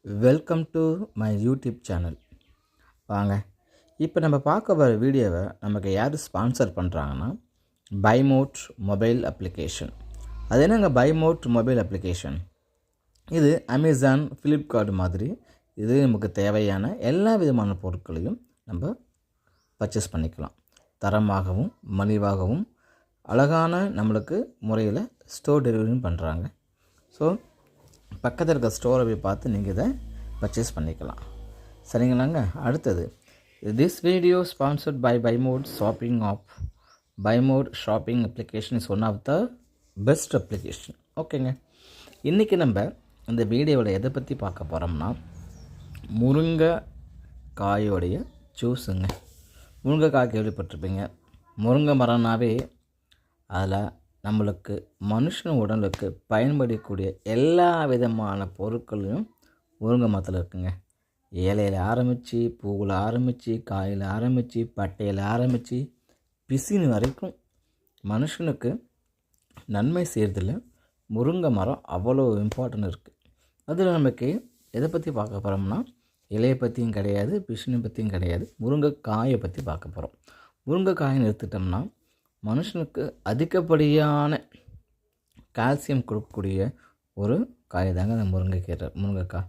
Welcome to my YouTube channel. வாங்க, இப்போ நம்ம பார்க்க வர வீடியோவை நமக்கு யார் ஸ்பான்சர் பண்ணுறாங்கன்னா பைமோட் மொபைல் அப்ளிகேஷன். அது என்னங்க பைமோட் மொபைல் அப்ளிகேஷன்? இது அமேசான், ஃப்ளிப்கார்ட் மாதிரி இது நமக்கு தேவையான எல்லா விதமான பொருட்களையும் நம்ம பர்ச்சேஸ் பண்ணிக்கலாம். தரமாகவும் மலிவாகவும் அழகான நம்மளுக்கு முறையில் ஸ்டோர் டெலிவரியும் பண்ணுறாங்க. ஸோ பக்கத்தில் இருக்க ஸ்டோரை போய் பார்த்து நீங்கள் இதை பர்ச்சேஸ் பண்ணிக்கலாம். சரிங்களாங்க. அடுத்தது, this video sponsored by Bymote shopping app. Bymote shopping application is one of the best application. ஓகேங்க. இன்றைக்கி நம்ம இந்த வீடியோவில் எதை பற்றி பார்க்க போகிறோம்னா முருங்கைக்காயோடைய ஜூஸுங்க. முருங்கைக்காய் கேள்விப்பட்டிருப்பீங்க. முருங்கை மரம்னாவே அதில் நம்மளுக்கு மனுஷன் உடலுக்கு பயன்படக்கூடிய எல்லா விதமான பொருட்களையும் முருங்கை மரத்தில் இருக்குங்க. இலையில் ஆரம்பித்து, பூவில் ஆரம்பித்து, காயில் ஆரம்பித்து, பட்டையில் ஆரம்பித்து, பிசின் வரைக்கும் மனுஷனுக்கு நன்மை செய்கிறதுல முருங்கை மரம் அவ்வளோ இம்பார்ட்டன்ட் இருக்குது. அதில் நமக்கு எதை பற்றி பார்க்க போகிறோம்னா இலையை பற்றியும் கிடையாது, பிசினை பற்றியும் கிடையாது, முருங்கைக்காயை பற்றி பார்க்க போகிறோம். முருங்கைக்காயின்னு எடுத்துட்டோம்னா மனுஷனுக்கு அதிகப்படியான கால்சியம் கொடுக்கக்கூடிய ஒரு காய் தாங்க அந்த முருங்கைக்காய்.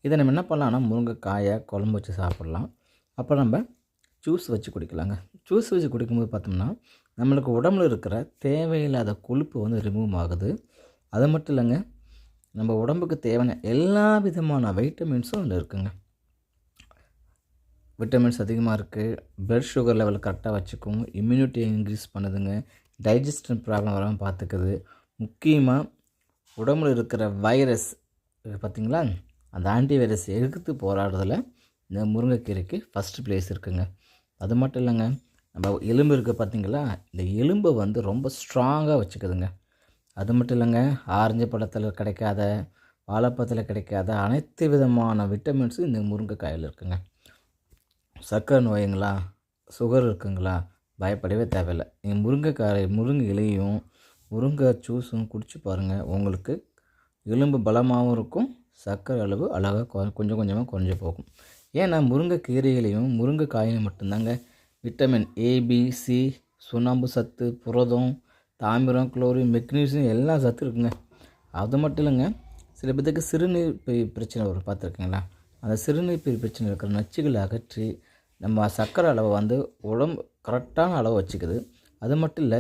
இதை நம்ம என்ன பண்ணலாம்னா முருங்கைக்காயை குழம்பு வச்சு சாப்பிட்லாம். அப்புறம் நம்ம ஜூஸ் வச்சு குடிக்கலாங்க. ஜூஸ் வச்சு குடிக்கும்போது பார்த்தோம்னா நம்மளுக்கு உடம்புல இருக்கிற தேவையில்லாத கொழுப்பு வந்து ரிமூவ் ஆகுது. அது மட்டும் இல்லைங்க, நம்ம உடம்புக்கு தேவையான எல்லா விதமான வைட்டமின்ஸும் அதில் இருக்குங்க. விட்டமின்ஸ் அதிகமாக இருக்குது. ப்ளட் சுகர் லெவல் கரெக்டாக வச்சுக்கும். இம்யூனிட்டி இன்க்ரீஸ் பண்ணுதுங்க. டைஜஸ்டன் ப்ராப்ளம் வராமல் பார்த்துக்குது. முக்கியமாக உடம்புல இருக்கிற வைரஸ் பார்த்திங்களா, அந்த ஆன்டிவைரஸ் எதிர்த்து போராடுறதுல இந்த முருங்கைக்கீரைக்கு ஃபஸ்ட்டு ப்ளேஸ் இருக்குங்க. அது மட்டும் இல்லைங்க, நம்ம எலும்பு இருக்குது பார்த்திங்களா, இந்த எலும்பை வந்து ரொம்ப ஸ்ட்ராங்காக வச்சுக்குதுங்க. அது மட்டும் இல்லைங்க, ஆரஞ்சு பழத்தில் கிடைக்காத, வாழைப்பழத்தில் கிடைக்காத அனைத்து விதமான விட்டமின்ஸும் இந்த முருங்கைக்காயில் இருக்குங்க. சர்க்கரை நோய்ங்களா, சுகர் இருக்குங்களா, பயப்படவே தேவையில்லை. நீங்கள் முருங்கை இலையும் முருங்கை ஜூஸும் குடிச்சு பாருங்கள். உங்களுக்கு எலும்பு பலமாகவும் இருக்கும், சர்க்கரை அளவு அழகாக கொஞ்சம் கொஞ்சமாக குறைஞ்சி போகும். ஏன்னா முருங்கைக்கீரையிலையும் முருங்கைக்காயிலையும் மட்டும்தாங்க விட்டமின் ஏபிசி, சுண்ணாம்பு சத்து, புரதம், தாமிரம், குளோரின், மெக்னீசியம் எல்லா சத்து இருக்குங்க. அது மட்டும் இல்லைங்க, சில பேருக்கு சிறுநீர் பிரச்சனை வரும் பார்த்துருக்கீங்களா, அந்த சிறுநீர் பிரச்சனை இருக்கிற நச்சுகளை அகற்றி நம்ம சர்க்கரை அளவை வந்து உடம்பு கரெக்டான அளவு வச்சுக்குது. அது மட்டும் இல்லை,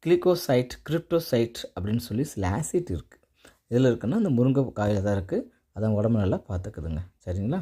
கிளிகோசைட், கிரிப்டோசைட் அப்படின்னு சொல்லி சில ஆசிட் இருக்குது. இதில் இருக்குன்னா அந்த முருங்கை காயில் தான் இருக்குது. அதை உடம்பு நல்லா பார்த்துக்குதுங்க. சரிங்களா.